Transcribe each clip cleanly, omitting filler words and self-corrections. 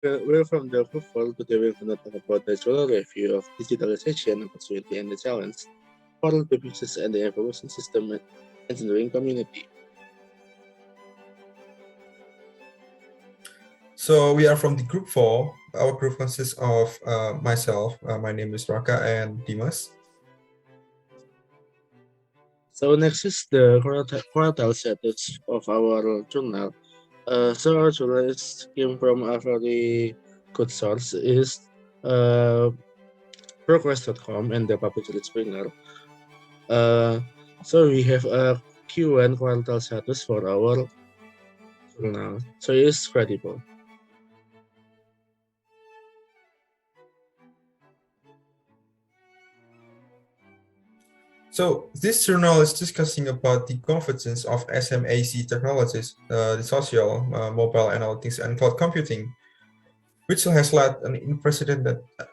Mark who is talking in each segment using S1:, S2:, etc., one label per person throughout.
S1: We're from the group for today we're going to talk about the general review of digitalization, opportunity, and the challenge for the business and the information system engineering community.
S2: So we are from the group 4. Our group consists of myself, my name is Raka, and Dimas.
S1: So next is the quartile status of our journal. So our journal came from a very good source is uh, progress.com and the publisher Springer. Uh, so we have a Q1 quartile status for our journal. So it's credible.
S2: So this journal is discussing about the convergence of SMAC technologies, the social, mobile analytics, and cloud computing, which has led an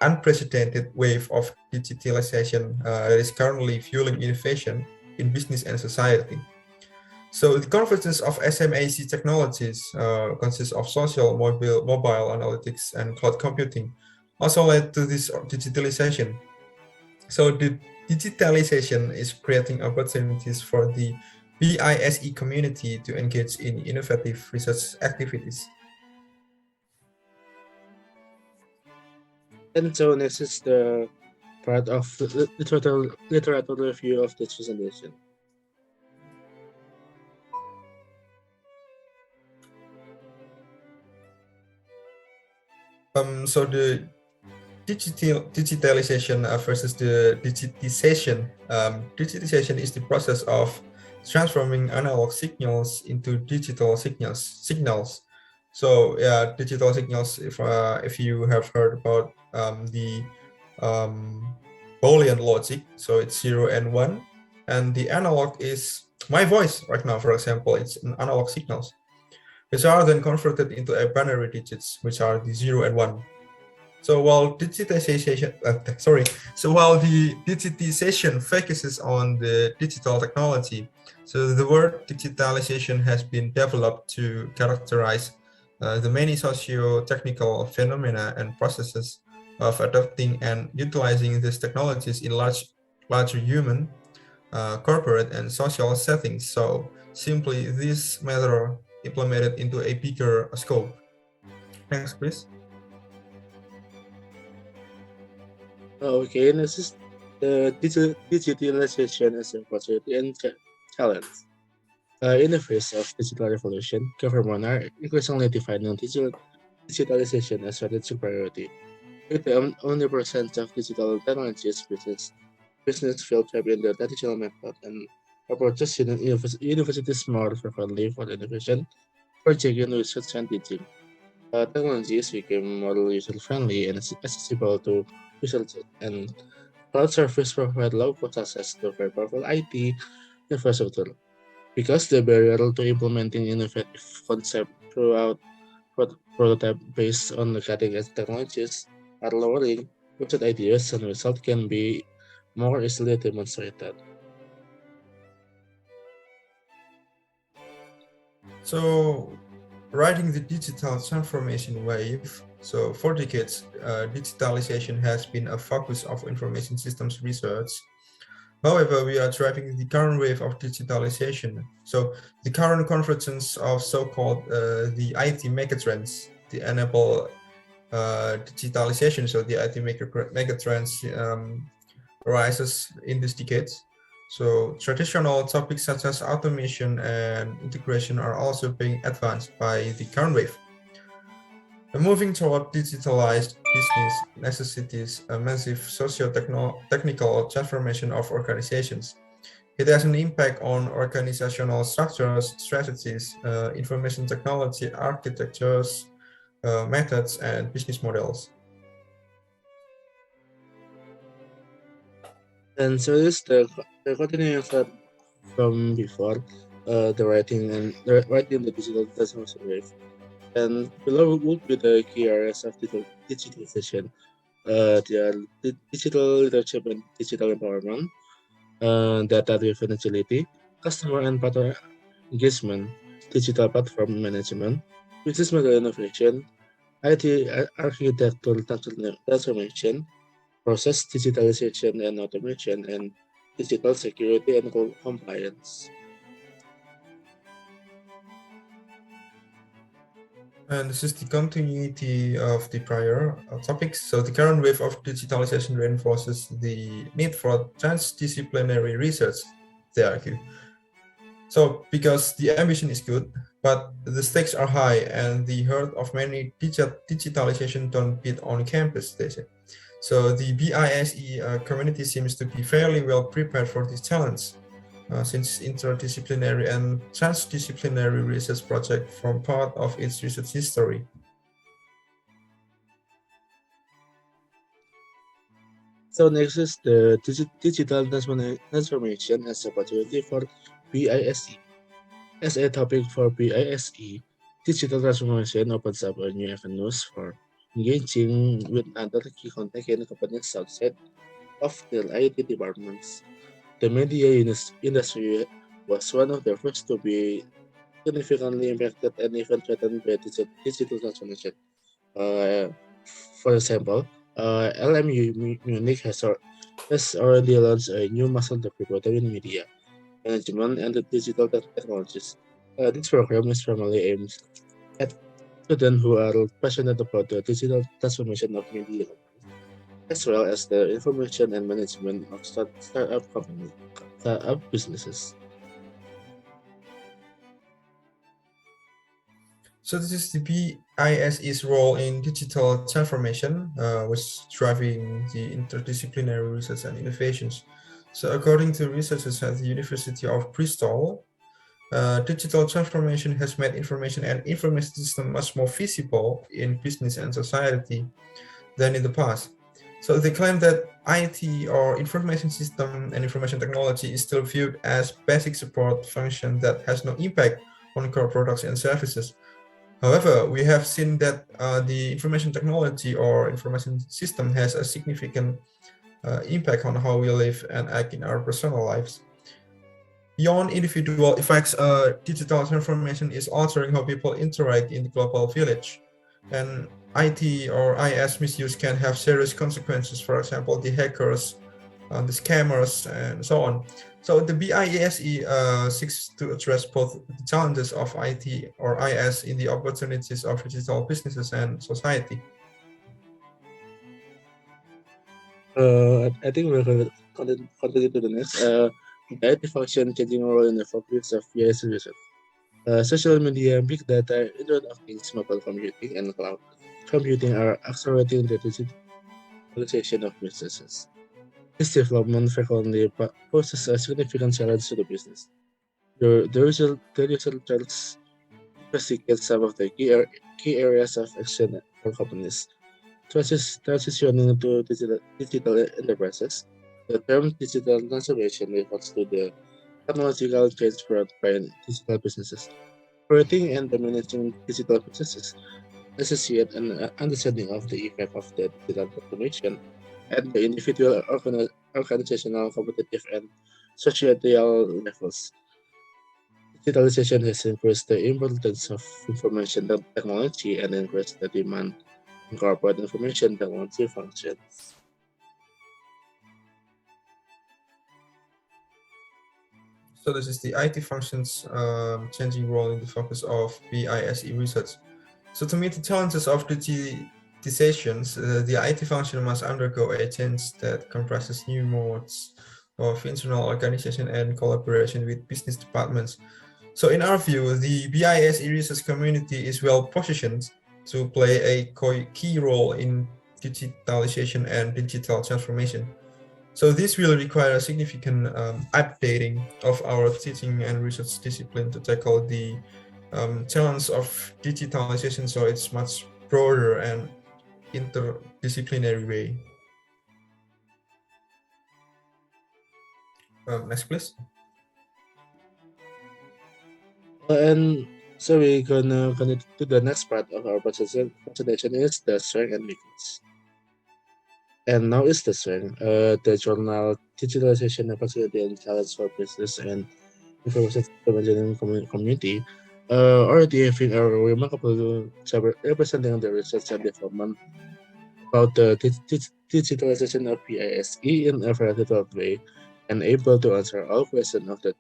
S2: unprecedented wave of digitalization that is currently fueling innovation in business and society. So the convergence of SMAC technologies consists of social, mobile analytics, and cloud computing, also led to this digitalization. So the digitalization is creating opportunities for the BISE community to engage in innovative research activities.
S1: And so next is the part of the literature review of this presentation.
S2: So the digitalization versus the digitization. Digitization is the process of transforming analog signals into digital signals. So yeah, digital signals. If you have heard about the Boolean logic, so it's 0 and 1, and the analog is my voice right now. For example, it's an analog signals, which are then converted into a binary digits, which are the 0 and 1. So while while the digitization focuses on the digital technology, so the word digitalization has been developed to characterize the many socio-technical phenomena and processes of adopting and utilizing these technologies in larger human, corporate, and social settings. So simply, this matter implemented into a bigger scope. Next, please.
S1: Okay, next is the digitalization as a opportunity and challenge. In the face of digital revolution, governments are increasingly defining digitalization as a strategic priority. With the omnipresence of digital technologies, business feel trapped in the traditional method and approaches universities more frequently for innovation, project research and teaching. Technologies became more user-friendly and accessible to researchers, and cloud service provide low-cost access to very powerful IT infrastructure. Because the barrier to implementing innovative concepts throughout prototype based on the cutting-edge technologies are lowering, website ideas and results can be more easily demonstrated.
S2: So, riding the digital transformation wave. So, for decades, digitalization has been a focus of information systems research. However, we are driving the current wave of digitalization. So, the current convergence of so-called the IT megatrends, the enable digitalization. So, the IT megatrends arises in these decades. So traditional topics such as automation and integration are also being advanced by the current wave. And moving toward digitalized business necessitates a massive socio-technical transformation of organizations. It has an impact on organizational structures, strategies, information technology, architectures, methods, and business models.
S1: And so this the continuing from before, the writing the digital transformation wave. And below would be the key areas of digitalization. They are digital leadership and digital empowerment, data-driven agility, customer and partner engagement, digital platform management, business model innovation, IT architectural transformation, process digitalization and automation, and digital security and compliance.
S2: And this is the continuity of the prior topics. So the current wave of digitalization reinforces the need for transdisciplinary research, they argue. So because the ambition is good, but the stakes are high and the hurt of many digitalization don't beat on campus, they say. So the BISE community seems to be fairly well prepared for this challenge, since interdisciplinary and transdisciplinary research projects form part of its research history.
S1: So next is the digital transformation as opportunity for BISE. As a topic for BISE, digital transformation opens up a new avenues for engaging with other key contact in companies outside of their IT departments. The media industry was one of the first to be significantly impacted and even threatened by digital transformation. Uh, for example, LMU Munich has already launched a new master degree in media management and the digital technologies. This program is primarily aimed at students who are passionate about the digital transformation of media, as well as the information and management of startup businesses.
S2: So this is the BISE's role in digital transformation, was driving the interdisciplinary research and innovations. So according to researchers at the University of Bristol, digital transformation has made information and information system much more visible in business and society than in the past. So they claim that IT or information system and information technology is still viewed as basic support function that has no impact on core products and services. However, we have seen that the information technology or information system has a significant impact on how we live and act in our personal lives. Beyond individual effects, digital transformation is altering how people interact in the global village. And IT or IS misuse can have serious consequences. For example, the hackers, the scammers, and so on. So the BIESE seeks to address both the challenges of IT or IS in the opportunities of digital businesses and society.
S1: I think we're going to continue to the next. The IT function changing role in the focus of VIS research. Social media, big data, Internet of Things, mobile computing, and cloud computing are accelerating the digitalization of businesses. This development frequently poses a significant challenge to the business. The results investigate some of the key areas of action for companies. Transitioning to digital enterprises, the term digital transformation refers to the technological change brought by digital businesses. Operating and managing digital businesses necessitate an understanding of the effect of the digital transformation at the individual, organizational, competitive, and societal levels. Digitalization has increased the importance of information technology and increased the demand on corporate information technology functions.
S2: So this is the IT functions changing role in the focus of BISE research. So to meet the challenges of digitizations, the IT function must undergo a change that comprises new modes of internal organization and collaboration with business departments. So in our view, the BISE research community is well positioned to play a key role in digitalization and digital transformation. So this will require a significant updating of our teaching and research discipline to tackle the challenge of digitalization. So it's much broader and interdisciplinary way. Next, please.
S1: And so we're gonna connect to the next part of our presentation is the strength and weakness. And now is the strength. The journal Digitalization Opportunity and Challenge for Business and Information Technology Community already having a remarkable job representing the research and development about the digitalization of PISE in a very detailed way and able to answer all questions of the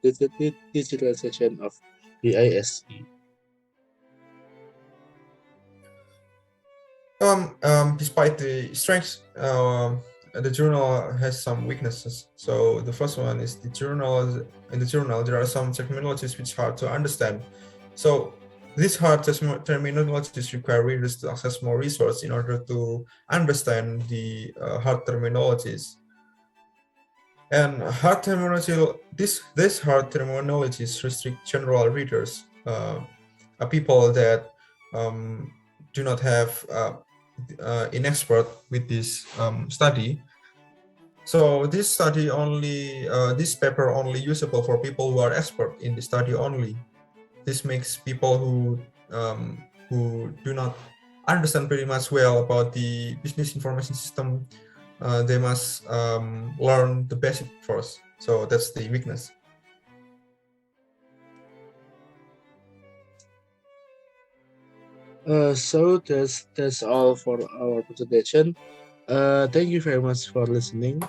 S1: digitalization of PISE.
S2: Despite the strengths, the journal has some weaknesses. So the first one is the journal. In the journal, there are some terminologies which are hard to understand. So these hard terminologies require readers to access more resources in order to understand the hard terminologies. And hard terminology, this hard terminologies restrict general readers, people that um, do not have an expert with this study. So this paper only usable for people who are expert in the study only. This makes people who do not understand pretty much well about the business information system, they must learn the basic first. So that's the weakness.
S1: So that's all for our presentation. Thank you very much for listening.